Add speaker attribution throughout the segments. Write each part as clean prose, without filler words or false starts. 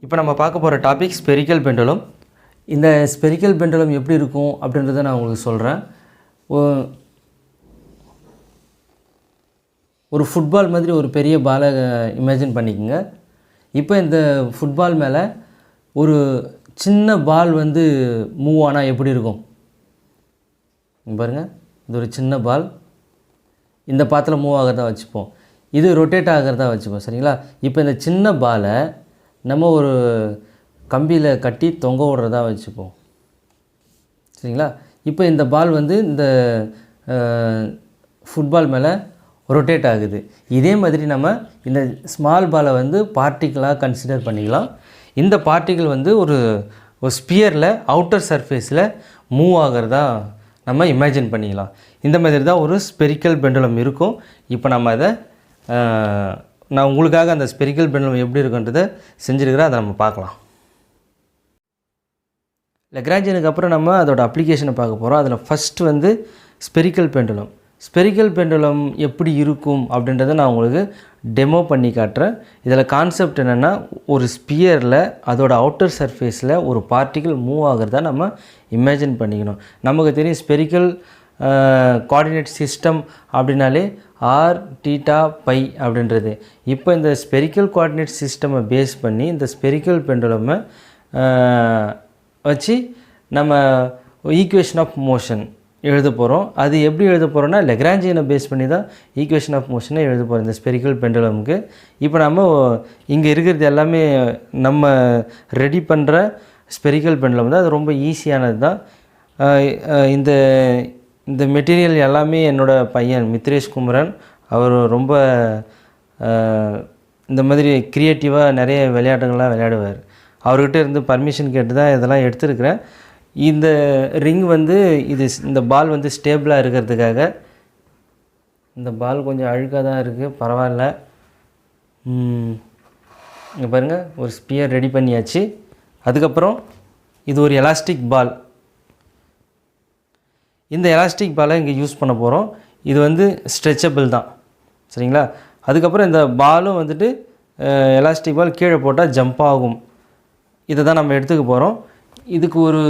Speaker 1: இப்போ நம்ம பார்க்க போகிற டாபிக் ஸ்பெரிக்கல் பெண்டுலம். இந்த ஸ்பெரிக்கல் பெண்டுலம் எப்படி இருக்கும் அப்படின்றத நான் உங்களுக்கு சொல்கிறேன். ஒரு ஃபுட்பால் மாதிரி ஒரு பெரிய பாலை இமேஜின் பண்ணிக்கோங்க. இப்போ இந்த ஃபுட்பால் மேலே ஒரு சின்ன பால் வந்து மூவ் ஆனால் எப்படி இருக்கும் பாருங்கள். இது ஒரு சின்ன பால் இந்த பாத்தில் மூவ் ஆகிறதா வச்சுப்போம், இது ரொட்டேட் ஆகிறதா வச்சுப்போம், சரிங்களா? இப்போ இந்த சின்ன பாலை நம்ம ஒரு கம்பியில் கட்டி தொங்க விடுறதா வச்சுப்போம், சரிங்களா? இப்போ இந்த பால் வந்து இந்த ஃபுட்பால் மேலே ரொட்டேட் ஆகுது. இதே மாதிரி நம்ம இந்த ஸ்மால் பாலை வந்து பார்ட்டிக்கலாக கன்சிடர் பண்ணிக்கலாம். இந்த பார்ட்டிக்கிள் வந்து ஒரு ஸ்பியரில் அவுட்டர் சர்ஃபேஸில் மூவ் ஆகிறதா நம்ம இமேஜின் பண்ணிக்கலாம். இந்த மாதிரி தான் ஒரு ஸ்பெரிக்கல் பெண்டுலம் இருக்கும். இப்போ நம்ம அதை நான் உங்களுக்காக அந்த ஸ்பெரிக்கல் பெண்டுலம் எப்படி இருக்குன்றதை செஞ்சுருக்கிறேன், அதை நம்ம பார்க்கலாம். லெக்ராஞ்சியனுக்கு அப்புறம் நம்ம அதோட அப்ளிகேஷனை பார்க்க போகிறோம். அதில் ஃபஸ்ட்டு வந்து ஸ்பெரிக்கல் பெண்டுலம். ஸ்பெரிக்கல் பெண்டுலம் எப்படி இருக்கும் அப்படின்றத நான் உங்களுக்கு டெமோ பண்ணி காட்டுறேன். இதில் கான்செப்ட் என்னென்னா, ஒரு ஸ்பியரில் அதோட அவுட்டர் சர்ஃபேஸில் ஒரு பார்ட்டிக்கிள் மூவ் ஆகிறதா நம்ம இமேஜின் பண்ணிக்கணும். நமக்கு தெரியும் ஸ்பெரிக்கல் கோஆர்டினேட் சிஸ்டம் அப்படின்னாலே ஆர் தீட்டா பை அப்படின்றது. இப்போ இந்த ஸ்பெரிக்கல் கோஆர்டினேட் சிஸ்டமை பேஸ் பண்ணி இந்த ஸ்பெரிக்கல் பெண்டுலமை வச்சு நம்ம ஈக்குவேஷன் ஆஃப் மோஷன் எழுத போகிறோம். அது எப்படி எழுத போகிறோன்னா, லெக்ராஞ்சியனை பேஸ் பண்ணி தான் ஈக்குவேஷன் ஆஃப் மோஷனை எழுத போகிறோம் இந்த ஸ்பெரிக்கல் பெண்டுலமுக்கு. இப்போ நம்ம இங்கே இருக்கிறது எல்லாமே நம்ம ரெடி பண்ணுற ஸ்பெரிக்கல் பெண்டுலம் தான். அது ரொம்ப ஈஸியானது தான். இந்த மெட்டீரியல் எல்லாமே என்னோடய பையன் மித்ரேஷ் குமரன், அவர் ரொம்ப இந்த மாதிரி க்ரியேட்டிவாக நிறைய விளையாட்டுகள்லாம் விளையாடுவார். அவர்கிட்ட இருந்து பர்மிஷன் கேட்டு தான் இதெல்லாம் எடுத்துருக்கிறேன். இந்த ரிங் வந்து இந்த பால் வந்து ஸ்டேபிளாக இருக்கிறதுக்காக, இந்த பால் கொஞ்சம் அழுக்காக தான் இருக்குது, பரவாயில்ல. இங்கே பாருங்கள், ஒரு ஸ்பியர் ரெடி பண்ணியாச்சு. அதுக்கப்புறம் இது ஒரு எலாஸ்டிக் பால். இந்த எலாஸ்டிக் பாலை இங்கே யூஸ் பண்ண போகிறோம். இது வந்து ஸ்ட்ரெச்சபிள் தான், சரிங்களா? அதுக்கப்புறம் இந்த பாலும் வந்துட்டு எலாஸ்டிக் பால் கீழே போட்டால் ஜம்ப் ஆகும். இதை தான் நம்ம எடுத்துக்க போகிறோம். இதுக்கு ஒரு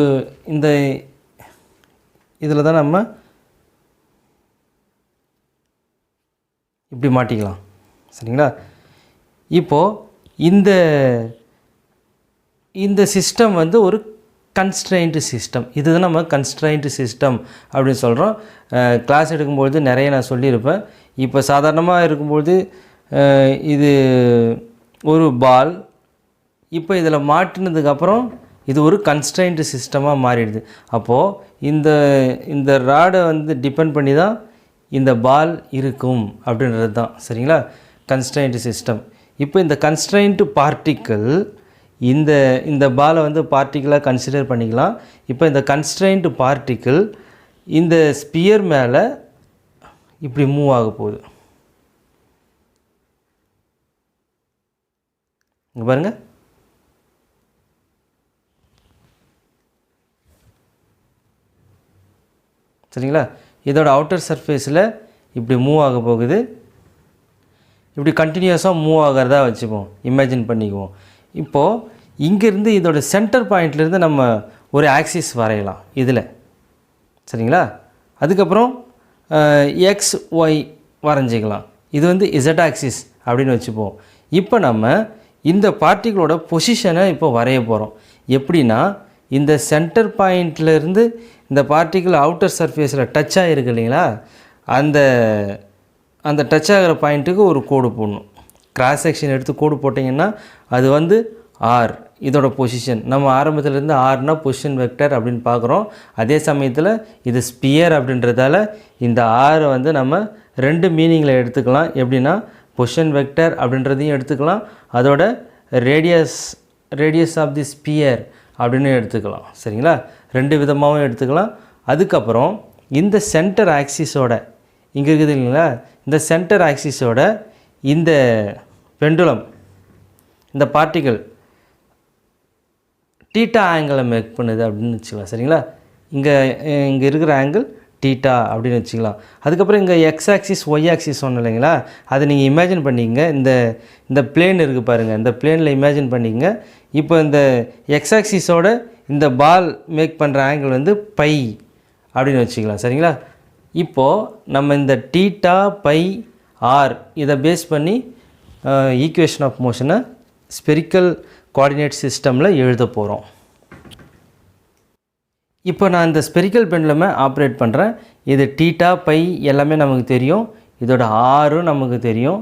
Speaker 1: இதில் தான் நம்ம இப்படி மாட்டிக்கலாம், சரிங்களா? இப்போது இந்த சிஸ்டம் வந்து ஒரு கன்ஸ்ட்ரெயின்டு சிஸ்டம். இதுதான் நம்ம கன்ஸ்ட்ரெயின்டு சிஸ்டம் அப்படின்னு சொல்கிறோம். கிளாஸ் எடுக்கும்பொழுது நிறைய நான் சொல்லியிருப்பேன். இப்போ சாதாரணமாக இருக்கும்பொழுது இது ஒரு பால், இப்போ இதில் மாட்டினதுக்கப்புறம் இது ஒரு கன்ஸ்ட்ரெயின்டு சிஸ்டமாக மாறிடுது. அப்போது இந்த ராடை வந்து டிபெண்ட் பண்ணி தான் இந்த பால் இருக்கும் அப்படின்றது தான், சரிங்களா? கன்ஸ்ட்ரெயின்டு சிஸ்டம். இப்போ இந்த கன்ஸ்ட்ரெயின்டு பார்ட்டிக்கிள் இந்த பாலை வந்து பார்ட்டிக்கிளாக கன்சிடர் பண்ணிக்கலாம். இப்போ இந்த கன்ஸ்ட்ரெயின்டு பார்ட்டிக்கிள் இந்த ஸ்பியர் மேலே இப்படி மூவ் ஆக போகுது. இங்கே பாருங்கள், சரிங்களா? இதோட அவுட்டர் சர்ஃபேஸில் இப்படி மூவ் ஆக போகுது. இப்படி கண்டினியூஸாக மூவ் ஆகிறதா வச்சுப்போம், இமேஜின் பண்ணிக்குவோம். இப்போது இங்கேருந்து இதோட சென்டர் பாயிண்ட்லேருந்து நம்ம ஒரு ஆக்சிஸ் வரையலாம் இதில், சரிங்களா? அதுக்கப்புறம் எக்ஸ் ஒய் வரைஞ்சிக்கலாம். இது வந்து இசட் ஆக்சிஸ் அப்படின்னு வச்சுப்போம். இப்போ நம்ம இந்த பார்ட்டிகளோட பொசிஷனை இப்போ வரைய போகிறோம். எப்படின்னா, இந்த சென்டர் பாயிண்ட்லேருந்து இந்த பார்ட்டிக்கிள் அவுட்டர் சர்ஃபேஸில் டச் ஆகிருக்கு இல்லைங்களா, அந்த டச் ஆகிற பாயிண்ட்டுக்கு ஒரு கோடு போடணும். கிராஸ் செக்ஷன் எடுத்து கோடு போட்டிங்கன்னா அது வந்து ஆர், இதோட பொசிஷன். நம்ம ஆரம்பத்துலேருந்து ஆர்னா பொசிஷன் வெக்டர் அப்படின்னு பார்க்குறோம். அதே சமயத்தில் இது ஸ்பியர் அப்படின்றதால இந்த ஆரை வந்து நம்ம ரெண்டு மீனிங்கில் எடுத்துக்கலாம். எப்படின்னா, பொசிஷன் வெக்டர் அப்படின்றதையும் எடுத்துக்கலாம், அதோட ரேடியஸ் ஆஃப் தி ஸ்பியர் அப்படின்னு எடுத்துக்கலாம், சரிங்களா? ரெண்டு விதமாகவும் எடுத்துக்கலாம். அதுக்கப்புறம் இந்த சென்டர் ஆக்சிஸோட இங்கே இருக்குது இல்லைங்களா, இந்த சென்டர் ஆக்சிஸோட இந்த பெண்டுலம், இந்த பார்ட்டிக்கிள் தீட்டா ஆங்கிளை மேக் பண்ணுது அப்படின்னு வச்சுக்கலாம், சரிங்களா? இங்கே இருக்கிற ஆங்கிள் தீட்டா அப்படின்னு வச்சுக்கலாம். அதுக்கப்புறம் இங்கே எக்ஸ் ஆக்சிஸ் ஒய் ஆக்சிஸ் சொன்னோம் இல்லைங்களா, அதை நீங்கள் இமேஜின் பண்ணிக்கங்க. இந்த பிளேன் இருக்குது பாருங்கள், இந்த பிளேனில் இமேஜின் பண்ணிக்கங்க. இப்போ இந்த எக்ஸ் ஆக்சிஸோட இந்த பால் மேக் பண்ணுற ஆங்கிள் வந்து பை அப்படின்னு வச்சுக்கலாம். சரிங்களா? இப்போது நம்ம இந்த தீட்டா பை ஆர் இதை பேஸ் பண்ணி ஈக்குவேஷன் ஆஃப் மோஷனை ஸ்பெரிக்கல் கோஆர்டினேட் சிஸ்டமில் எழுத போகிறோம். இப்போ நான் இந்த ஸ்பெரிக்கல் பெண்டுலமை ஆப்ரேட் பண்ணுறேன். இது தீட்டா பை எல்லாமே நமக்கு தெரியும், இதோட ஆரும் நமக்கு தெரியும்.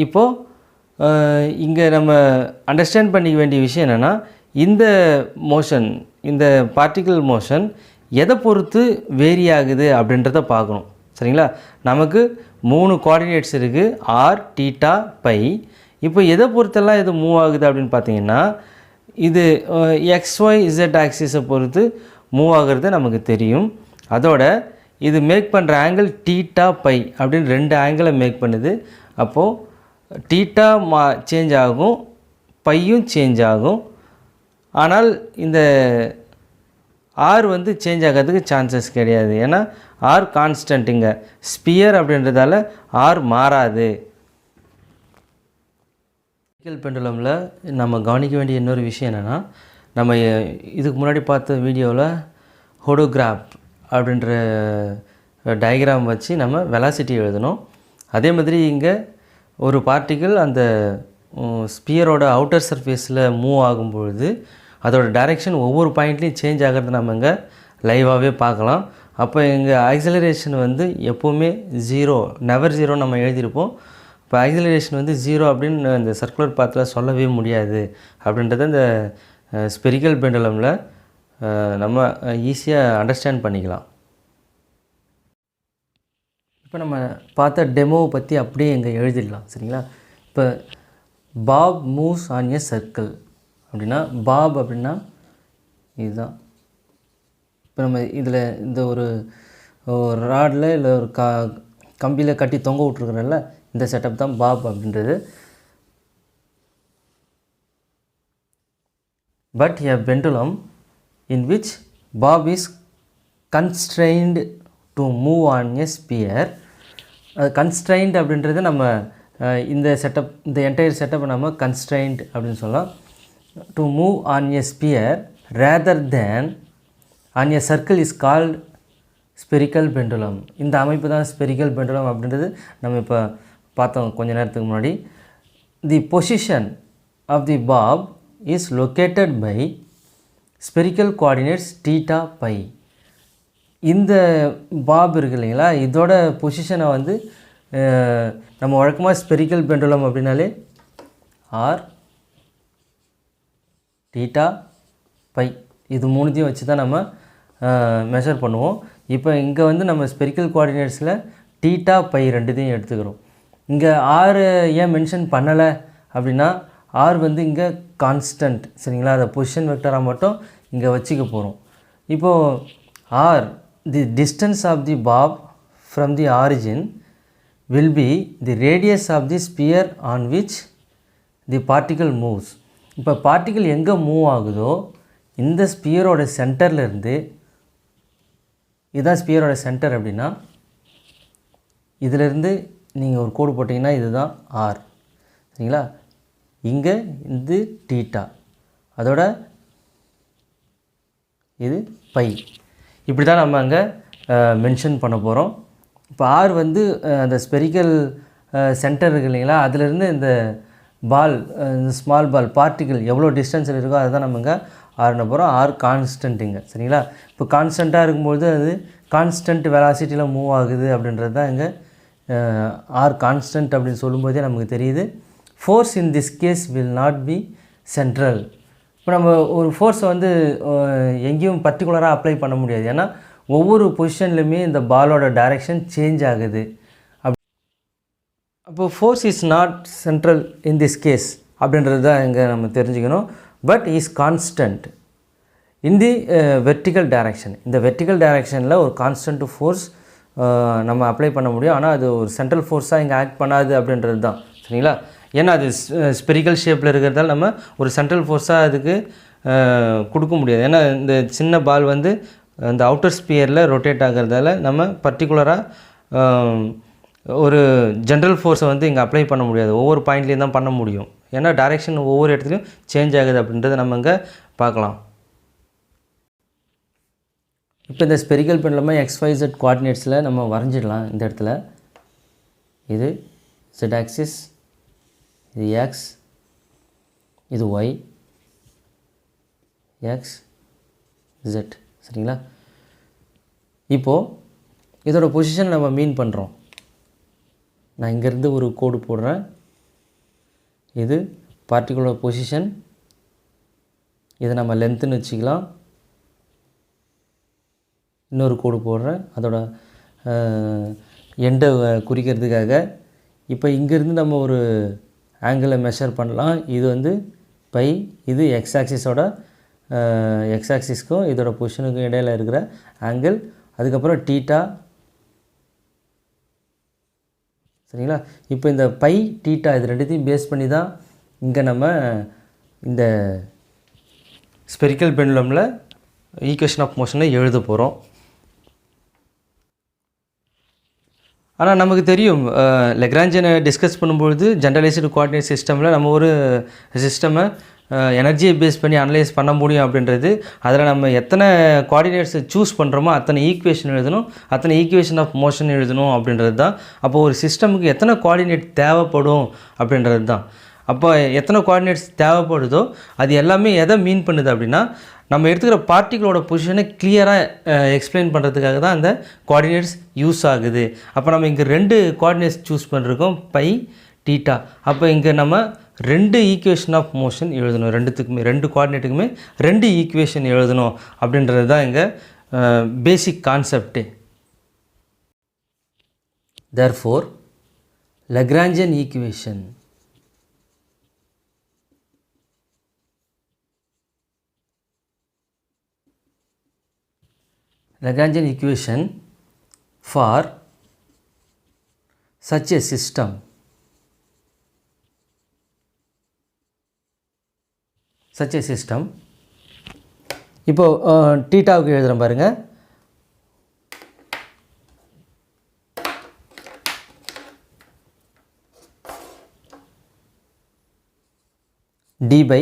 Speaker 1: இப்போது இங்கே நம்ம அண்டர்ஸ்டாண்ட் பண்ணிக்க வேண்டிய விஷயம் என்னென்னா, இந்த மோஷன், இந்த பார்ட்டிக்கல் மோஷன் எதை பொறுத்து வேரி ஆகுது அப்படின்றத பார்க்கணும். சரிங்களா? நமக்கு 3 கோஆர்டினேட்ஸ் இருக்குது, ஆர் தீட்டா பை. இப்போ எதை பொறுத்தெல்லாம் இது மூவ் ஆகுது அப்படின்னு பார்த்தீங்கன்னா, இது XY Z ஆக்சிஸை பொறுத்து மூவ் ஆகிறது நமக்கு தெரியும். அதோட இது மேக் பண்ணுற ஆங்கிள் தீட்டா பை அப்படின்னு 2 ஆங்கிளை மேக் பண்ணுது. அப்போது தீட்டா சேஞ்ச் ஆகும், பையும் சேஞ்ச் ஆகும். ஆனால் இந்த ஆர் வந்து சேஞ்ச் ஆகிறதுக்கு சான்சஸ் கிடையாது. ஏன்னா ஆர் கான்ஸ்டன்ட்டுங்க, ஸ்பியர் அப்படின்றதால ஆர் மாறாது. பெண்டுலமில் நம்ம கவனிக்க வேண்டிய இன்னொரு விஷயம் என்னென்னா, நம்ம இதுக்கு முன்னாடி பார்த்த வீடியோவில் ஹோடோகிராஃப் அப்படின்ற டயக்ராம் வச்சு நம்ம வெலாசிட்டி எழுதணும். அதே மாதிரி இங்கே ஒரு பார்ட்டிக்கிள் அந்த ஸ்பியரோட அவுட்டர் சர்ஃபேஸில் மூவ் ஆகும்பொழுது அதோட டைரெக்ஷன் ஒவ்வொரு பாயிண்ட்லேயும் சேஞ்ச் ஆகிறது நம்ம இங்கே லைவாகவே பார்க்கலாம். அப்போ எங்கள் ஆக்சிலரேஷன் வந்து எப்போவுமே 0, நெவர் 0 நம்ம எழுதியிருப்போம். இப்போ ஆக்சிலரேஷன் வந்து 0 அப்படின்னு இந்த சர்க்குலர் பாத்தில் சொல்லவே முடியாது அப்படின்றத இந்த ஸ்பெரிக்கல் பெண்டுலமில் நம்ம ஈஸியாக அண்டர்ஸ்டாண்ட் பண்ணிக்கலாம். இப்போ நம்ம பார்த்த டெமோவை பற்றி அப்படியே இங்கே எழுதிடலாம். சரிங்களா? இப்போ bob moves on a circle அப்படின்னா, பாப் அப்படின்னா இதுதான். இப்போ நம்ம இதில் இந்த ஒரு ராடில் இல்லை ஒரு கம்பியில் கட்டி தொங்க விட்ருக்குறோம்ல, இந்த செட்டப் தான் பாப் அப்படின்றது. But a pendulum in which bob is constrained to move on a sphere. constrained அப்படின்றது நம்ம இந்த செட்டப், இந்த என்டையர் செட்டப்பை நம்ம constrained அப்படின்னு சொல்லலாம். to move on a sphere rather than on a circle is called spherical pendulum. இந்த அமைப்பு தான் spherical pendulum அப்படின்றது நம்ம இப்போ பார்த்தோம் கொஞ்ச நேரத்துக்கு முன்னாடி. the position of the bob is located by spherical coordinates theta pi. இந்த பாப் இருக்கு இல்லைங்களா, இதோட பொசிஷனை வந்து நம்ம வழக்கமாக ஸ்பெரிக்கல் பெண்டுலம் அப்படின்னாலே ஆர் தீட்டா பை இது மூணுத்தையும் வச்சு தான் நம்ம மெஷர் பண்ணுவோம். இப்போ இங்கே வந்து நம்ம ஸ்பெரிக்கல் கோஆர்டினேட்ஸில் தீட்டா பை ரெண்டுத்தையும் எடுத்துக்கிறோம். இங்கே ஆர் ஏன் மென்ஷன் பண்ணலை அப்படின்னா, ஆர் வந்து இங்கே கான்ஸ்டன்ட். சரிங்களா? அதை பொசிஷன் வெக்டராக மட்டும் இங்கே வச்சுக்க போகிறோம். இப்போது R the distance of the bob from the origin will be the radius of the sphere on which the particle moves. இப்போ பார்ட்டிக்கல் எங்கே மூவ் ஆகுதோ இந்த ஸ்பியரோட சென்டர்லேருந்து, இதுதான் ஸ்பியரோட சென்டர் அப்படின்னா, இதிலேருந்து நீங்கள் ஒரு கோடு போட்டிங்கன்னா இதுதான் ஆர். சரிங்களா? இங்கே இது தீட்டா, அதோட இது பை. இப்படி தான் நம்ம அங்கே மென்ஷன் பண்ண போகிறோம். இப்போ ஆர் வந்து அந்த ஸ்பெரிக்கல் சென்டர் இருக்கு இல்லைங்களா, அதிலேருந்து இந்த பால், இந்த ஸ்மால் பால் பார்ட்டிக்கல் எவ்வளோ டிஸ்டன்ஸில் இருக்கோ அதை தான் நம்ம இங்கே ஆர்ன போகிறோம். ஆர் கான்ஸ்டன்ட்டுங்க. சரிங்களா? இப்போ கான்ஸ்டண்ட்டாக இருக்கும்போது அது கான்ஸ்டன்ட் வெலாசிட்டியில் மூவ் ஆகுது அப்படின்றது தான் இங்கே ஆர் கான்ஸ்டன்ட் அப்படின்னு சொல்லும்போதே நமக்கு தெரியுது. Force in this case will not be central. இப்போ நம்ம ஒரு ஃபோர்ஸை வந்து எங்கேயும் பர்டிகுலராக அப்ளை பண்ண முடியாது. ஏன்னா ஒவ்வொரு பொசிஷன்லையுமே இந்த பாலோட டைரெக்ஷன் சேஞ்ச் ஆகுது. அப்போ force is not central in this case அப்படின்றது தான் இங்கே நம்ம தெரிஞ்சுக்கணும். But is constant in the vertical direction. இந்த வெர்டிக்கல் டைரெக்ஷனில் ஒரு கான்ஸ்டன்ட் ஃபோர்ஸ் நம்ம அப்ளை பண்ண முடியும். ஆனால் அது ஒரு சென்ட்ரல் ஃபோர்ஸாக இங்கே ஆக்ட் பண்ணாது அப்படின்றது தான். சரிங்களா? ஏன்னா அது ஸ்பெரிக்கல் ஷேப்பில் இருக்கிறதால நம்ம ஒரு சென்ட்ரல் ஃபோர்ஸாக அதுக்கு கொடுக்க முடியாது. ஏன்னா இந்த சின்ன பால் வந்து அந்த அவுட்டர் ஸ்பியரில் ரொட்டேட் ஆகிறதால நம்ம பர்டிகுலராக ஒரு ஜென்ரல் ஃபோர்ஸை வந்து இங்கே அப்ளை பண்ண முடியாது, ஒவ்வொரு பாயிண்ட்லேயும் தான் பண்ண முடியும். ஏன்னா டைரெக்ஷன் ஒவ்வொரு இடத்துலையும் சேஞ்ச் ஆகுது அப்படின்றத நம்ம இங்கே பார்க்கலாம். இப்போ இந்த ஸ்பெரிக்கல் பெண்டலமை XYZ கோஆர்டினேட்ஸில் நம்ம வரைஞ்சிடலாம். இந்த இடத்துல இது Z ஆக்சிஸ், இது X, இது Y, X, Z. சரிங்களா? இப்போது இதோட பொசிஷன் நம்ம மீன் பண்ணுறோம். நான் இங்கேருந்து ஒரு கோடு போடுறேன். இது பார்ட்டிகுலர் பொசிஷன், இதை நம்ம லென்த்துன்னு வச்சுக்கலாம். இன்னொரு கோடு போடுறேன் அதோட எண்டை குறிக்கிறதுக்காக. இப்போ இங்கேருந்து நம்ம ஒரு ஆங்கிளை மெஷர் பண்ணலாம். இது வந்து பை, இது எக்ஸ் ஆக்சிஸோட எக்ஸ் ஆக்சிஸ்க்கும் இதோட பொசிஷனுக்கும் இடையில் இருக்கிற ஆங்கிள். அதுக்கப்புறம் டீட்டா. சரிங்களா? இப்போ இந்த பை டீட்டா இது ரெண்டுத்தையும் பேஸ் பண்ணி தான் இங்கே நம்ம இந்த ஸ்பெரிக்கல் பெண்டுலமில் ஈக்குவேஷன் ஆஃப் மோஷனை எழுத போகிறோம். ஆனால் நமக்கு தெரியும் லெக்ராஞ்சியனை டிஸ்கஸ் பண்ணும்பொழுது ஜென்ரலைஸ்டு கோஆர்டினேட் சிஸ்டமில் நம்ம ஒரு சிஸ்டமை எனர்ஜியை பேஸ் பண்ணி அனலைஸ் பண்ண முடியும் அப்படின்றது. அதில் நம்ம எத்தனை கோஆர்டினேட்ஸை சூஸ் பண்ணுறோமோ அத்தனை ஈக்குவேஷன் எழுதணும், அத்தனை ஈக்குவேஷன் ஆஃப் மோஷன் எழுதணும் அப்படின்றது தான். அப்போ ஒரு சிஸ்டமுக்கு எத்தனை கோஆர்டினேட் தேவைப்படும் அப்படின்றது தான். அப்போ எத்தனை கோஆர்டினேட்ஸ் தேவைப்படுதோ அது எல்லாமே எதை மீன் பண்ணுது அப்படின்னா, நம்ம எடுத்துக்கிற பார்ட்டிகளோட பொசிஷனை கிளியராக எக்ஸ்பிளைன் பண்ணுறதுக்காக தான் அந்த கோஆர்டினேட்ஸ் யூஸ் ஆகுது. அப்போ நம்ம இங்கே 2 கோஆர்டினேட்ஸ் சூஸ் பண்ணிருக்கோம், பை டீட்டா. அப்போ இங்கே நம்ம 2 ஈக்குவேஷன் ஆஃப் மோஷன் எழுதணும். 2 கோஆர்டினேட்டுக்குமே 2 ஈக்குவேஷன் எழுதணும் அப்படின்றது தான் இங்கே basic concept. Therefore Lagrangian equation Lagrangian equation for such a system இப்போ டீட்டாவுக்கு எழுதுகிறேன் பாருங்கள். டி பை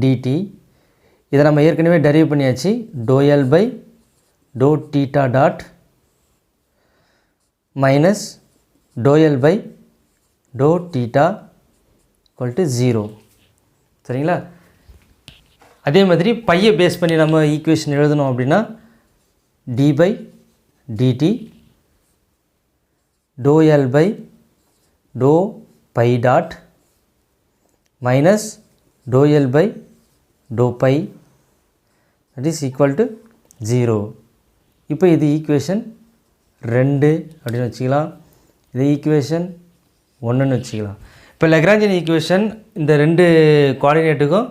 Speaker 1: டிடி இதை நம்ம ஏற்கனவே டெரைவ் பண்ணியாச்சு. Dou L by dou theta dot minus dou L by dou theta equal to 0. சரிங்களா? அதே மாதிரி பையை பேஸ் பண்ணி நம்ம ஈக்குவேஷன் எழுதணும் அப்படின்னா d by dt dou L by dou pi dot minus dou L by dou pi that is equal to 0. இப்போ இது ஈக்குவேஷன் 2 அப்படின்னு வச்சுக்கலாம், இது ஈக்குவேஷன் 1ன்னு வச்சுக்கலாம். இப்போ லக்ராஞ்சியன் ஈக்குவேஷன் இந்த 2 கோஆர்டினேட்டுக்கும்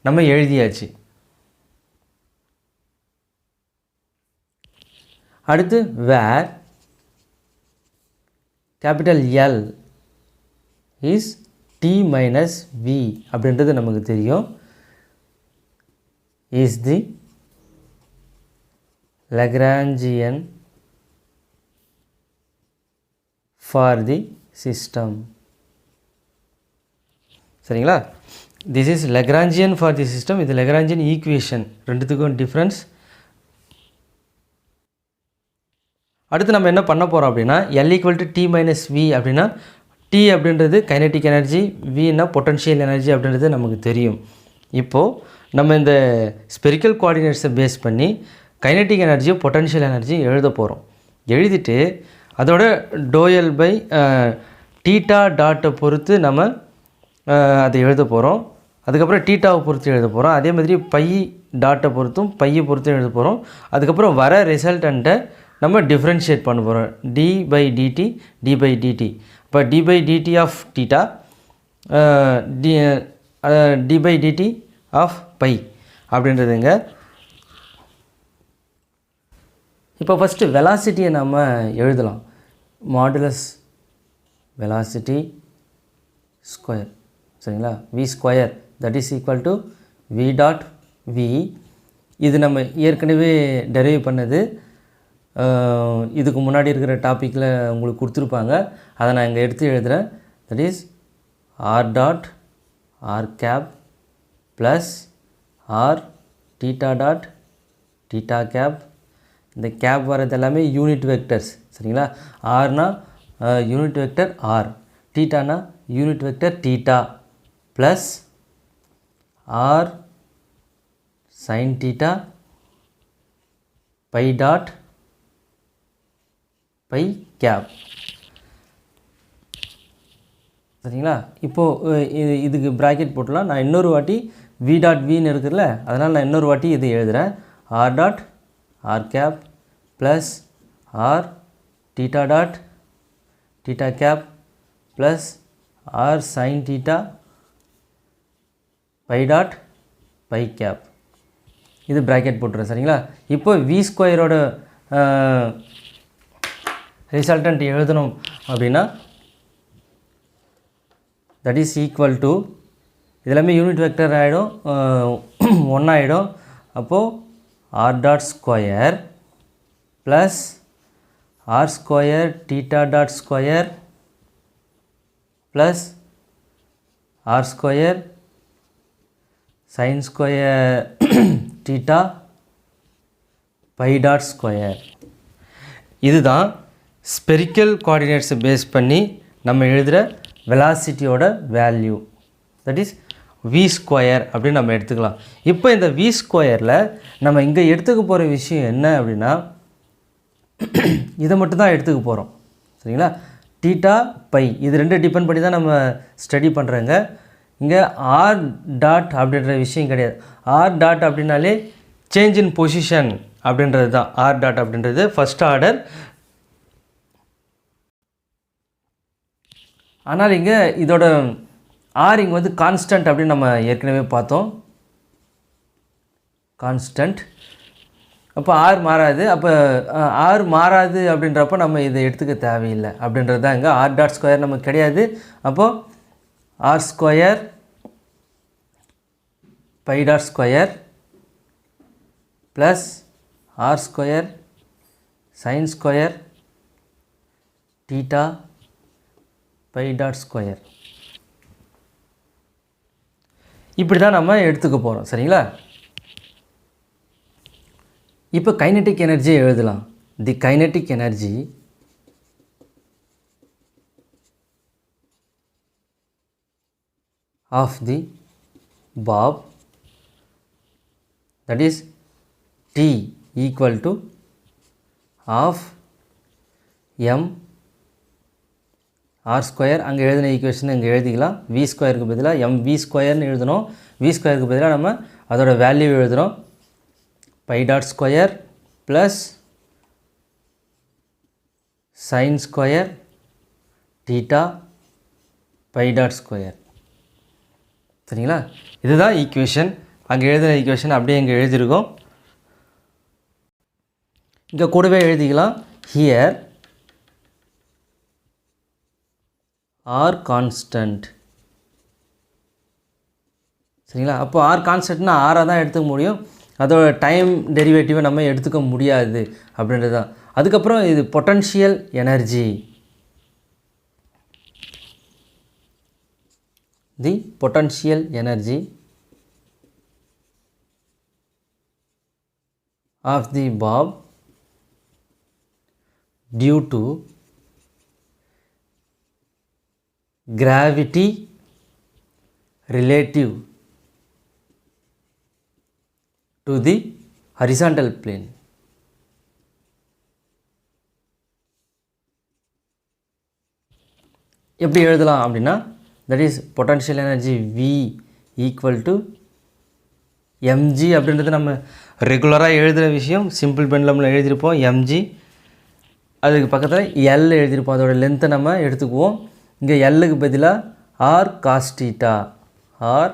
Speaker 1: நம்ம எழுதியாச்சு. அடுத்து where capital L is T minus V அப்படின்றது நமக்கு தெரியும். Is the Lagrangian for the system. சரிங்களா? This is Lagrangian for the system. இது Lagrangian equation. ரெண்டுத்துக்கும் டிஃப்ரென்ஸ். அடுத்து நம்ம என்ன பண்ண போகிறோம் அப்படின்னா L equal to T minus V அப்படின்னா T அப்படின்றது கைனெட்டிக் எனர்ஜி, Vன்னா பொட்டன்ஷியல் எனர்ஜி அப்படின்றது நமக்கு தெரியும். இப்போது நம்ம இந்த ஸ்பெரிக்கல் கோஆர்டினேட்ஸை பேஸ் பண்ணி கைனெட்டிக் எனர்ஜியோ பொட்டன்ஷியல் எனர்ஜியும் எழுத போகிறோம். எழுதிட்டு அதோட டோயல் பை டீட்டா டாட்டை பொறுத்து நம்ம அதை எழுத போகிறோம். அதுக்கப்புறம் டீட்டாவை பொறுத்து எழுத போகிறோம். அதே மாதிரி பை டாட்டை பொறுத்தும் பையை பொறுத்தும் எழுத போகிறோம். அதுக்கப்புறம் வர ரிசல்ட்டண்ட்டை நம்ம டிஃப்ரென்ஷியேட் பண்ண போகிறோம். D by dt d by dt. இப்போ D by DD of theta d by DD of phi அப்படின்றதுங்க. இப்போ ஃபஸ்ட்டு வெலாசிட்டியை நம்ம எழுதலாம். Modulus velocity square. சரிங்களா? V square that is equal to V dot V இது நம்ம ஏற்கனவே டெரைவ் பண்ணது. இதுக்கு முன்னாடி இருக்கிற டாப்பிக்கில் உங்களுக்கு கொடுத்துருப்பாங்க. அதை நான் இங்கே எடுத்து எழுதுகிறேன். That is R dot R cap plus R theta dot theta cap. இந்த கேப் வரது எல்லாமே யூனிட் வெக்டர்ஸ், சரிங்களா? ஆர்னா யூனிட் வெக்டர் ஆர், தீட்டானா unit vector theta plus R sin theta pi dot pi cap. சரிங்களா? இப்போது இதுக்கு ப்ராக்கெட் போட்டலாம். நான் இன்னொரு வாட்டி v டாட் வின்னு இருக்குல்ல, அதனால் நான் இன்னொரு வாட்டி இது எழுதுகிறேன். r dot r cap plus r theta dot theta cap plus r sin theta pi dot pi cap. இது ப்ராக்கெட் போட்டுறேன், சரிங்களா? இப்போ வி ஸ்கொயரோட ரிசல்டன்ட் எழுதணும் அப்படின்னா தட் இஸ் ஈக்குவல் டு, இதெல்லாமே யூனிட் வெக்டர் ஆகிடும், 1 ஆகிடும். அப்போது R dot square plus R square theta dot square plus R square sin square theta phi dot square. இதுதான் ஸ்பெரிக்கல் கோஆர்டினேட்ஸை பேஸ் பண்ணி நம்ம எழுதுகிற வெலாசிட்டியோட value. That is V square அப்படின்னு நம்ம எடுத்துக்கலாம். இப்போ இந்த வி ஸ்கொயரில் நம்ம இங்கே எடுத்துக்க போகிற விஷயம் என்ன அப்படின்னா, இதை மட்டும் தான் எடுத்துக்க போகிறோம், சரிங்களா? தீட்டா பை இது ரெண்டு டிபெண்ட் பண்ணி தான் நம்ம ஸ்டடி பண்ணுறோங்க. இங்கே ஆர் டாட் அப்படின்ற விஷயம் கிடையாது. ஆர் டாட் அப்படின்னாலே சேஞ்ச் இன் பொசிஷன் அப்படின்றது தான். ஆர் டாட் அப்படின்றது ஃபஸ்ட் ஆர்டர். ஆனால் இங்கே இதோட ஆர் இங்கே வந்து கான்ஸ்டன்ட் அப்படின்னு நம்ம ஏற்கனவே பார்த்தோம். கான்ஸ்டன்ட். அப்போ ஆர் மாறாது. அப்போ ஆர் மாறாது அப்படின்றப்போ நம்ம இதை எடுத்துக்க தேவையில்லை அப்படின்றது தான். இங்கே ஆர் டாட் ஸ்கொயர் நமக்கு கிடையாது. அப்போது R square phi dot square plus R square sine square theta phi dot square. இப்படி தான் நம்ம எடுத்துக்க போகிறோம், சரிங்களா? இப்போ கைனெட்டிக் எனர்ஜி எழுதலாம். The kinetic energy of the bob, that is T equal to half m r square. அங்கே எழுதின ஈக்குவேஷன் இங்கே எழுதிக்கலாம். v ஸ்கொயருக்கு பதிலாக m v ஸ்கொயர்னு எழுதணும். v ஸ்கொயருக்கு பதிலாக நம்ம அதோட வேல்யூ எழுதுகிறோம். Phi dot square plus sine square theta phi dot square, சரிங்களா? இதுதான் ஈக்குவேஷன். அங்கே எழுதின ஈக்குவேஷன் அப்படியே இங்கே எழுதியிருக்கோம். இங்கே கூடவே எழுதிக்கலாம். ஹியர் ஆர் கான்ஸ்டன்ட், சரிங்களா? அப்போ ஆர் கான்ஸ்டன்ட்னா ஆராக தான் எடுத்துக்க முடியும். அதோட டைம் டெரிவேட்டிவை நம்ம எடுத்துக்க முடியாது அப்படின்றது தான். அதுக்கப்புறம் இது potential energy. The potential energy of the bob due to gravity relative to the horizontal plane. எப்படி எழுதலாம் அப்படின்னா, that is potential energy V equal to mg அப்படின்றது நம்ம ரெகுலராக எழுதுகிற விஷயம். சிம்பிள் பெண்டலமில் எழுதியிருப்போம் mg. அதுக்கு பக்கத்தில் L எழுதியிருப்போம். அதோட லென்த்தை நம்ம எடுத்துக்குவோம். இங்கே Lக்கு பதிலாக r cos theta, r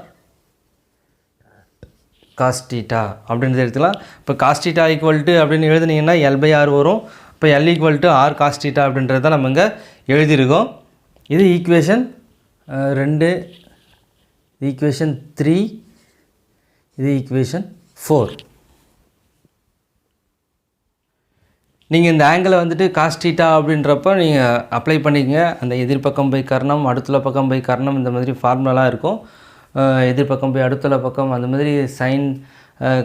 Speaker 1: cos theta அப்படின்றது எடுத்துக்கலாம். இப்போ cos theta equal to அப்படின்னு எழுதுனீங்கன்னா L/R வரும். இப்போ L equal to r cos theta அப்படின்றது தான் நம்ம இங்கே எழுதியிருக்கோம். இது ஈக்குவேஷன் 2, ஈக்குவேஷன் 3, இது ஈக்குவேஷன் 4. நீங்கள் இந்த ஆங்கிளை வந்துட்டு காஸ் தீட்டா அப்படின்றப்ப நீங்கள் அப்ளை பண்ணிக்கங்க. அந்த எதிர்பக்கம் பை கர்ணம், அடுத்துள்ள பக்கம் பை கர்ணம், இந்த மாதிரி ஃபார்முலாலாம் இருக்கும். எதிர்பக்கம் பை அடுத்துள்ள பக்கம், அந்த மாதிரி சைன்,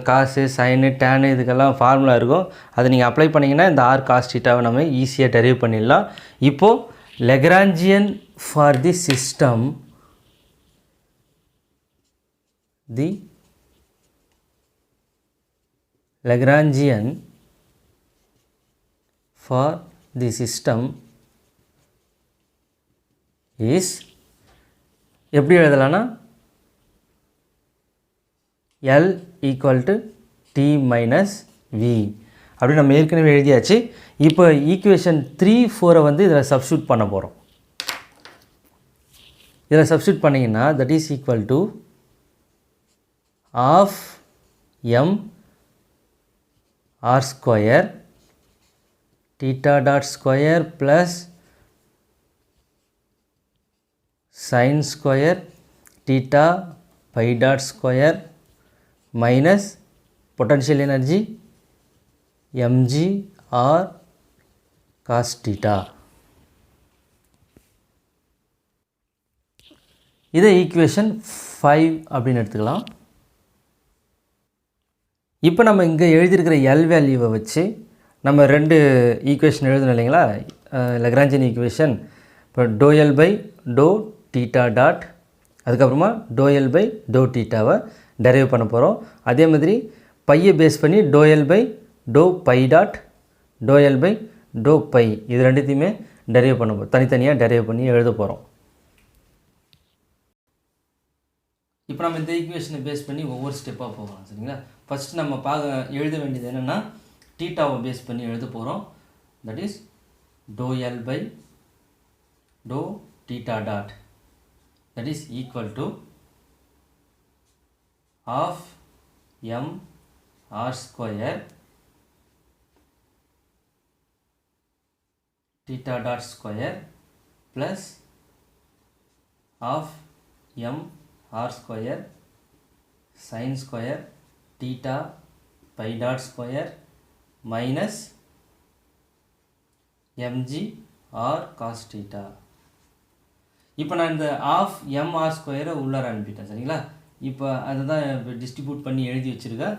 Speaker 1: காசு, சைனு, டேனு, இதுக்கெல்லாம் ஃபார்முலா இருக்கும். அதை நீங்கள் அப்ளை பண்ணிங்கன்னா இந்த ஆர் காஸ் தீட்டாவை நம்ம ஈஸியாக டெரைவ் பண்ணிடலாம். இப்போது Lagrangian for the system, the Lagrangian for the system is எப்படி எழுதலாம்னா L equal to T minus V அப்படி நம்ம ஏற்கனவே எழுதியாச்சு. இப்போ ஈக்குவேஷன் 3, 4 வந்து இதில் சப்ஸ்டியூட் பண்ண போகிறோம். இதில் சப்ஸ்டியூட் பண்ணிங்கன்னா that is equal to half m r square theta dot square plus sin square theta pi dot square minus potential energy mg r cos theta. இதை ஈக்குவேஷன் 5 அப்படின்னு எடுத்துக்கலாம். இப்போ நம்ம இங்கே எழுதியிருக்கிற எல் வேல்யூவை வச்சு நம்ம ரெண்டு ஈக்குவேஷன் எழுதணும் இல்லைங்களா, லெக்ராஞ்சியன் ஈக்குவேஷன். இப்போ doe L by to theta dot, அதுக்கப்புறமா டோ எல் பை டோ டீட்டாவை டெரைவ் பண்ண போகிறோம். அதே மாதிரி பையை பேஸ் பண்ணி doe L by to phi dot, doe L by to phi, இது ரெண்டுத்தையுமே டெரைவ் பண்ண போகிறோம், தனித்தனியாக டெரைவ் பண்ணி எழுத போகிறோம். இப்போ நம்ம இந்த ஈக்குவேஷனை பேஸ் பண்ணி ஒவ்வொரு ஸ்டெப்பாக போகலாம், சரிங்களா. ஃபஸ்ட் நம்ம எழுத வேண்டியது என்னென்னா டீட்டாவை பேஸ் பண்ணி எழுத போகிறோம். That is dou L by to theta dot, that is equal to half m r square theta dot square plus half m r square sin square theta pi dot square minus mg r cos theta. இப்போ நான் இந்த half m r square உள்ளார அனுப்பிட்டேன், சரிங்களா. இப்போ அதை தான் distribute பண்ணி எழுதி வச்சுருக்கேன்.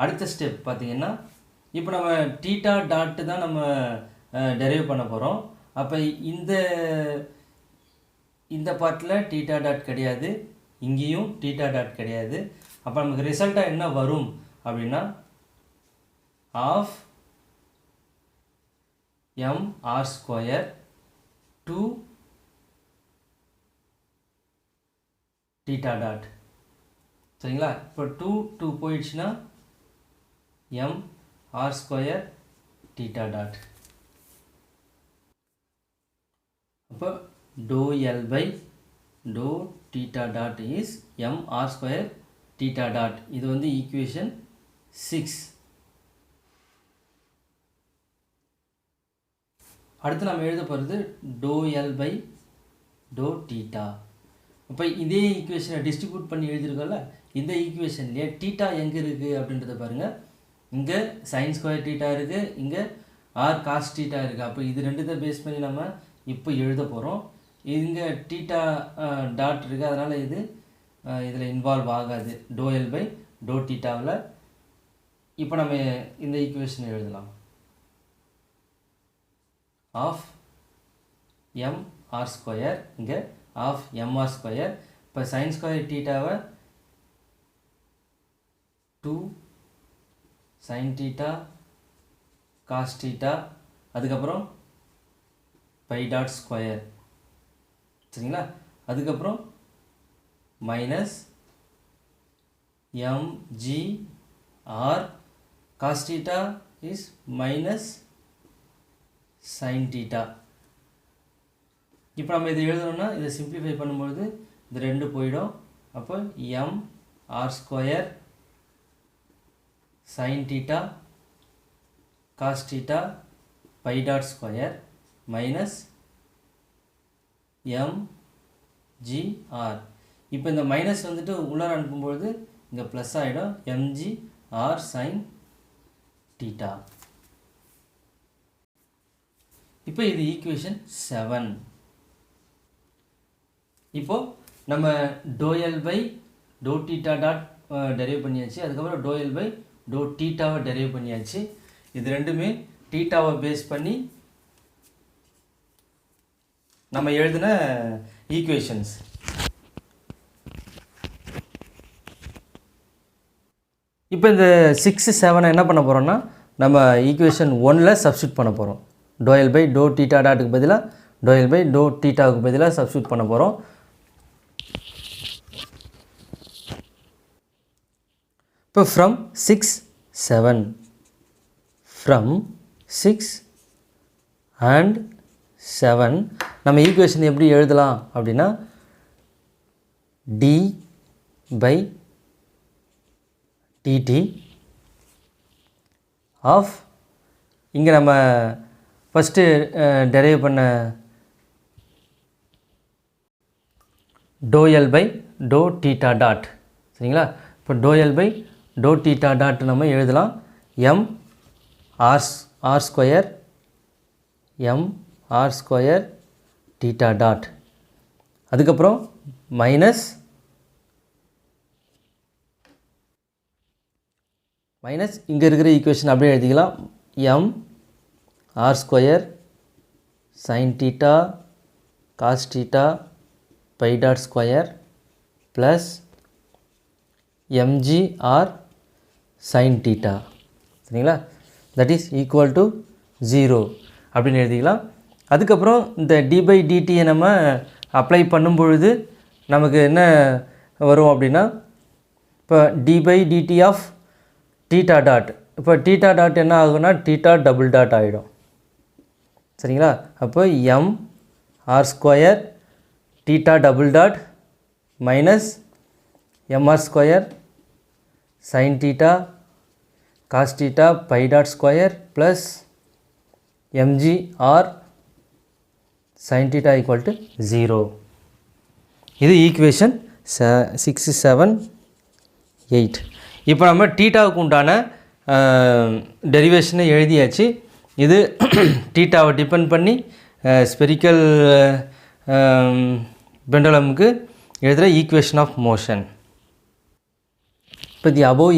Speaker 1: அடுத்த ஸ்டெப் பார்த்திங்கன்னா, இப்போ நம்ம டீட்டா டாட்டு தான் நம்ம டெரைவ் பண்ண போகிறோம். அப்போ இந்த பார்ட்டில் டீட்டா டாட் கிடையாது, இங்கேயும் டீட்டா டாட் கிடையாது. அப்போ நமக்கு ரிசல்ட்டாக என்ன வரும் அப்படின்னா half m r square 2 theta dot, சரிங்களா. இப்போ 2 போயிடுச்சுன்னா m r square theta dot. அப்போ dou L by dou theta dot is m r square theta dot. இது வந்து ஈக்குவேஷன் 6. அடுத்து நம்ம எழுத போகிறது to L by to theta. இப்போ இதே ஈக்குவேஷனை டிஸ்ட்ரிபியூட் பண்ணி எழுதியிருக்கோம்ல, இந்த ஈக்குவேஷன்லேயே டீட்டா எங்கே இருக்குது அப்படின்றத பாருங்கள். இங்கே சைன் ஸ்கொயர் டீட்டா இருக்குது, இங்கே ஆர் காஸ் டீட்டா இருக்குது. அப்போ இது ரெண்டுத்தை பேஸ் பண்ணி நம்ம இப்போ எழுத போகிறோம். இங்கே டீட்டா டாட் இருக்குது, அதனால் இது இதில் இன்வால்வ் ஆகாது டோ எல் பை டோ டீட்டாவில். இப்போ நம்ம இந்த ஈக்குவேஷனை எழுதலாம். ஆஃப் எம் ஆர் ஸ்கொயர், இங்கே ஆஃப் எம் ஆர் ஸ்கொயர். இப்போ சைன் ஸ்கொயர் டீட்டாவை 2 sin theta cos theta, அதுக்கப்புறம் பை டாட் ஸ்கொயர், சரிங்களா. அதுக்கப்புறம் minus mg r cos theta is minus sin theta. இப்போ நம்ம இதை எழுதணும்னா இதை சிம்பிளிஃபை பண்ணும்பொழுது இது ரெண்டு போயிடும். அப்போ m r square sin theta cos theta pi dot square minus mg r. இப்போ இந்த மைனஸ் வந்துட்டு உள்ளார அனுப்பும்பொழுது இங்கே ப்ளஸ் ஆகிடும், mg r sin theta. இப்போ இது ஈக்குவேஷன் 7. இப்போது நம்ம dou L by to theta dot derive பண்ணியாச்சு. அதுக்கப்புறம் டோஎல் பை டோ டீட்டாவை டெரைவ் பண்ணியாச்சு. இது ரெண்டுமே டீட்டாவை பேஸ் பண்ணி நம்ம எழுதின ஈக்குவேஷன்ஸ். இப்போ இந்த 6, 7 என்ன பண்ண போகிறோம்னா நம்ம ஈக்குவேஷன் 1ல் சப்ஸ்டியூட் பண்ண போகிறோம். டோஎல் பை டோ டீட்டா டாட்டுக்கு பதிலாக டோஎல் பை டோ டீட்டாவுக்கு பதிலாக சப்ஸ்டியூட் பண்ண போகிறோம். இப்போ ஃப்ரம் 6, 7 ஃப்ரம் 6 and 7 நம்ம ஈக்குவேஷன் எப்படி எழுதலாம் அப்படின்னா டி பை டிடி ஆஃப் இங்கே நம்ம ஃபஸ்ட்டு டெரைவ் பண்ண டோஎல் பை டோ டீட்டா டாட். சரிங்களா? இப்போ டோஎல் பை டோ டீட்டா டாட் நம்ம எழுதலாம் M R square M R square theta dot. அதுக்கப்புறம் மைனஸ் இங்கே இருக்கிற ஈக்குவேஷன் அப்படியே எழுதிக்கலாம் M R square sine theta cos theta phi dot square plus M G R sine theta. சரிங்களா? தட் இஸ் ஈக்குவல் டு 0 அப்படின்னு எழுதிக்கலாம். அதுக்கப்புறம் இந்த டி பை டிடியை நம்ம அப்ளை பண்ணும் பொழுது நமக்கு என்ன வரும் அப்படின்னா இப்போ D by DD of theta dot. இப்போ டீட்டா டாட் என்ன ஆகுனா டீட்டா டபுள் டாட் ஆகிடும். சரிங்களா? அப்போ M R square theta double dot minus M R square sine theta cos theta phi dot square plus M G R sin theta equal to 0. இது equation 6, 7, 8. இப்போ நம்ம டீட்டாவுக்கு உண்டான டெரிவேஷனை எழுதியாச்சு. இது டீட்டாவை டிபெண்ட் பண்ணி ஸ்பெரிக்கல் பெண்டலமுக்கு எழுதுகிற ஈக்குவேஷன் ஆஃப் மோஷன். இப்போ the above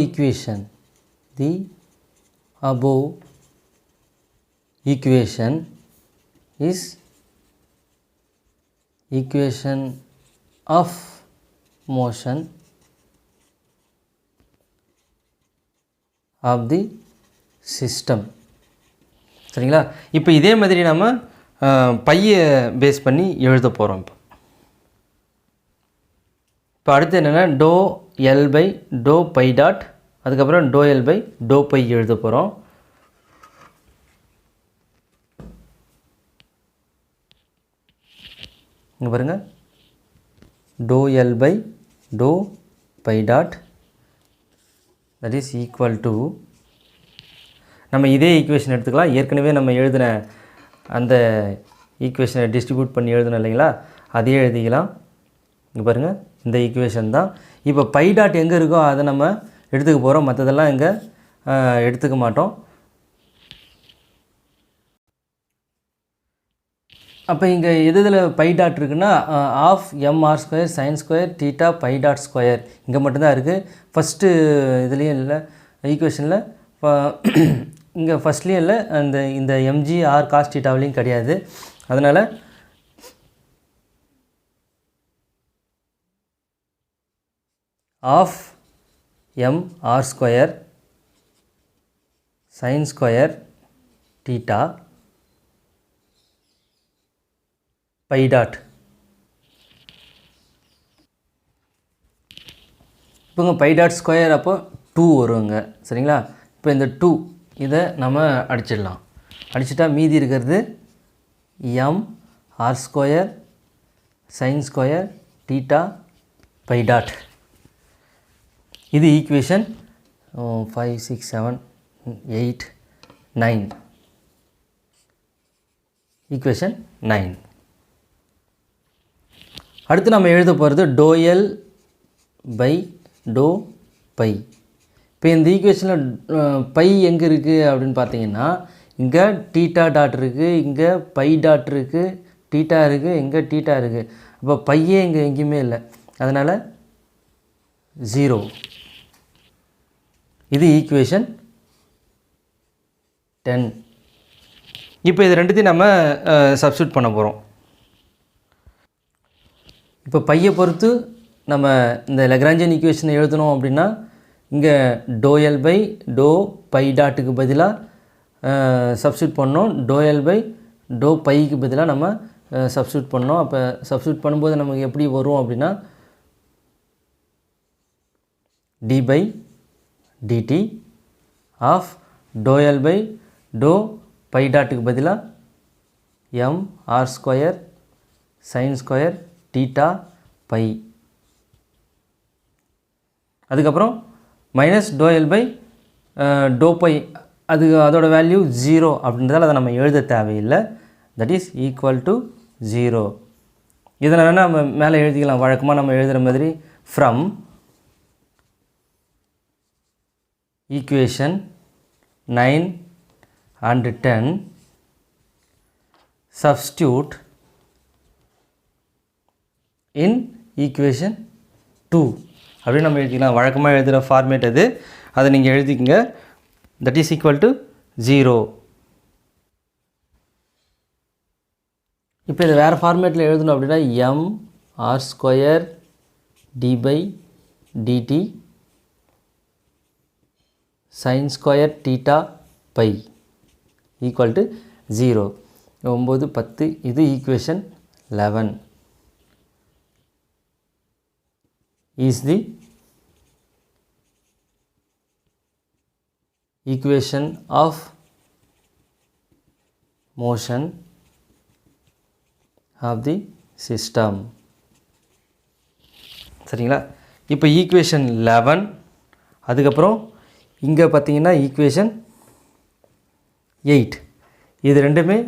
Speaker 1: equation is equation of motion of the system. சரிங்களா? இப்போ இதே மாதிரி நம்ம பையை பேஸ் பண்ணி எழுத போகிறோம். இப்போ அடுத்து என்னென்னா doe L by to phi dot அதுக்கப்புறம் doe L by to phi எழுத போகிறோம். இங்கே பாருங்கள் doe L by to phi dot that is equal to நம்ம இதே ஈக்குவேஷன் எடுத்துக்கலாம். ஏற்கனவே நம்ம எழுதின அந்த ஈக்குவேஷனை டிஸ்ட்ரிபியூட் பண்ணி எழுதணும் இல்லைங்களா? அதே எழுதிக்கலாம். இங்கே பாருங்கள் இந்த ஈக்குவேஷன் தான். இப்போ பை டாட் எங்கே இருக்கோ அதை நம்ம எடுத்துக்க போகிறோம். மற்றதெல்லாம் இங்கே எடுத்துக்க மாட்டோம். அப்போ இங்கே இதில் பை டாட் இருக்குன்னா of M R square sine square theta phi dot square இங்கே மட்டும்தான் இருக்குது. ஃபஸ்ட்டு இதுலேயும் இல்லை ஈக்குவேஷனில் இங்கே ஃபஸ்ட்லேயும் இல்லை இந்த எம்ஜி ஆர் காஸ் டீட்டாவிலையும் கிடையாது. அதனால் half M R square sine square theta phi dot. இப்போங்க பை டாட் ஸ்கொயர் அப்போ 2 வருங்க. சரிங்களா? இப்போ இந்த 2 இதை நம்ம அடிச்சிடலாம். அடிச்சிட்டா மீதி இருக்கிறது M R square sine square theta phi dot. இது ஈக்குவேஷன் 5, 6, 7, 8, 9. ஈக்குவேஷன் 9. அடுத்து நம்ம எழுத போகிறது to L by to phi. இப்போ இந்த ஈக்குவேஷனில் பை எங்கே இருக்குது அப்படின்னு பார்த்தீங்கன்னா இங்கே டீட்டா டாட் இருக்குது, இங்கே பை டாட் இருக்குது, டீட்டா இருக்குது, இங்கே டீட்டா இருக்குது. அப்போ பையே இங்கே எங்கேயுமே இல்லை, அதனால் 0. இது ஈக்குவேஷன் 10. இப்போ இது ரெண்டுத்தையும் நம்ம சப்ஸ்டியூட் பண்ண போகிறோம். இப்போ பையை பொறுத்து நம்ம இந்த லெக்ராஞ்சியன் ஈக்குவேஷனை எழுதணும் அப்படின்னா இங்கே டோஎல் பை டோ பை டாட்டுக்கு பதிலாக சப்ஸ்டியூட் பண்ணோம், டோஎல் பை டோ பைக்கு பதிலாக நம்ம சப்ஸ்டியூட் பண்ணோம். அப்போ சப்ஸ்டியூட் பண்ணும்போது நமக்கு எப்படி வரும் அப்படின்னா d by DD of doe L by to phi டாட்டுக்கு பதிலாக M R square sine square theta phi. அதுக்கப்புறம் minus doe L by to phi, அதோட வேல்யூ 0 அப்படின்றதால அதை நம்ம எழுத தேவையில்லை. That is equal to 0. இதில் வேணால் நம்ம மேலே எழுதிக்கலாம், வழக்கமாக நம்ம எழுதுகிற மாதிரி from equation 9 and 10 substitute in equation 2 அப்படின்னு நம்ம எழுதிக்கலாம். வழக்கமாக எழுதுகிற ஃபார்மேட் அது, அதை நீங்கள் எழுதிக்கங்க. That is equal to 0. இப்போ இதை வேறு ஃபார்மேட்டில் எழுதணும் அப்படின்னா M R square d by dt sine square theta phi equal to 0. 9 10 இது equation 11 is the equation of motion of the system. சரிங்களா? இப்போ ஈக்குவேஷன் 11, அதுக்கப்புறம் இங்கே பார்த்தீங்கன்னா ஈக்குவேஷன் 8. இது ரெண்டுமே,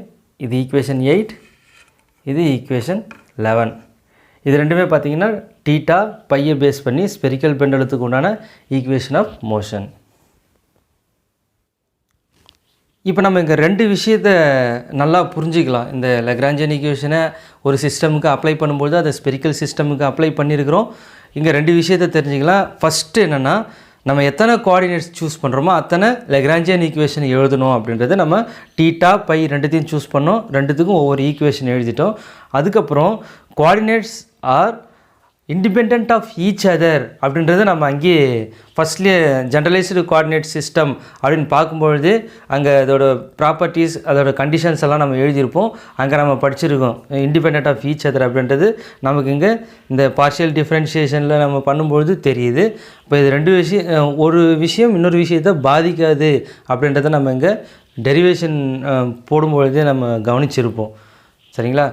Speaker 1: இது ஈக்குவேஷன் 8, இது ஈக்குவேஷன் 11. இது ரெண்டுமே பார்த்தீங்கன்னா டீட்டா பையை பேஸ் பண்ணி ஸ்பெரிக்கல் பெண்டலத்துக்கு உண்டான ஈக்குவேஷன் ஆஃப் மோஷன். இப்போ நம்ம இங்கே ரெண்டு விஷயத்தை நல்லா புரிஞ்சிக்கலாம். இந்த லெக்ராஞ்சியன் ஈக்குவேஷனை ஒரு சிஸ்டமுக்கு அப்ளை பண்ணும்போது அதை ஸ்பெரிக்கல் சிஸ்டமுக்கு அப்ளை பண்ணியிருக்கிறோம். இங்கே ரெண்டு விஷயத்தை தெரிஞ்சுக்கலாம். ஃபஸ்ட்டு என்னென்னா, நம்ம எத்தனை கோஆர்டினேட்ஸ் சூஸ் பண்ணுறோமோ அத்தனை லெக்ராஞ்சியன் ஈக்குவேஷன் எழுதணும் அப்படின்றது நம்ம டீட்டா பை ரெண்டுத்தையும் சூஸ் பண்ணோம், ரெண்டுத்துக்கும் ஒவ்வொரு ஈக்குவேஷன் எழுதிட்டோம். அதுக்கப்புறம் coordinates are independent of each other அப்படின்றத நம்ம அங்கேயே ஃபஸ்ட்லேயே ஜென்ரலைஸ்டு கோஆர்டினேட் சிஸ்டம் அப்படின்னு பார்க்கும்பொழுது அங்கே அதோட ப்ராப்பர்ட்டிஸ் அதோட கண்டிஷன்ஸ் எல்லாம் நம்ம எழுதியிருப்போம், அங்கே நம்ம படிச்சிருக்கோம். இண்டிபெண்ட் ஆஃப் ஈச் அதர் அப்படின்றது நமக்கு இங்கே இந்த பார்ஷியல் டிஃப்ரென்ஷியேஷனில் நம்ம பண்ணும்பொழுது தெரியுது. இப்போ இது ரெண்டு விஷயம், ஒரு விஷயம் இன்னொரு விஷயத்தை பாதிக்காது அப்படின்றத நம்ம இங்கே டெரிவேஷன் போடும்பொழுதே நம்ம கவனிச்சிருப்போம். சரிங்களா?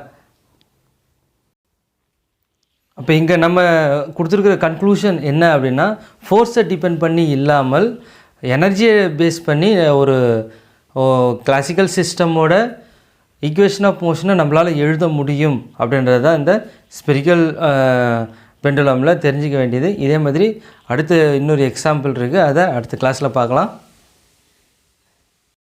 Speaker 1: அப்போ இங்கே நம்ம கொடுத்துருக்கிற கன்க்ளூஷன் என்ன அப்படின்னா, ஃபோர்ஸை டிபெண்ட் பண்ணி இல்லாமல் எனர்ஜியை பேஸ் பண்ணி ஒரு கிளாசிக்கல் சிஸ்டமோட ஈக்குவேஷன் ஆஃப் மோஷனை நம்மளால் எழுத முடியும் அப்படின்றது தான் இந்த ஸ்பெரிக்கல் பெண்டுலமில் தெரிஞ்சிக்க வேண்டியது. இதே மாதிரி அடுத்து இன்னொரு எக்ஸாம்பிள் இருக்குது, அதை அடுத்த கிளாஸில் பார்க்கலாம்.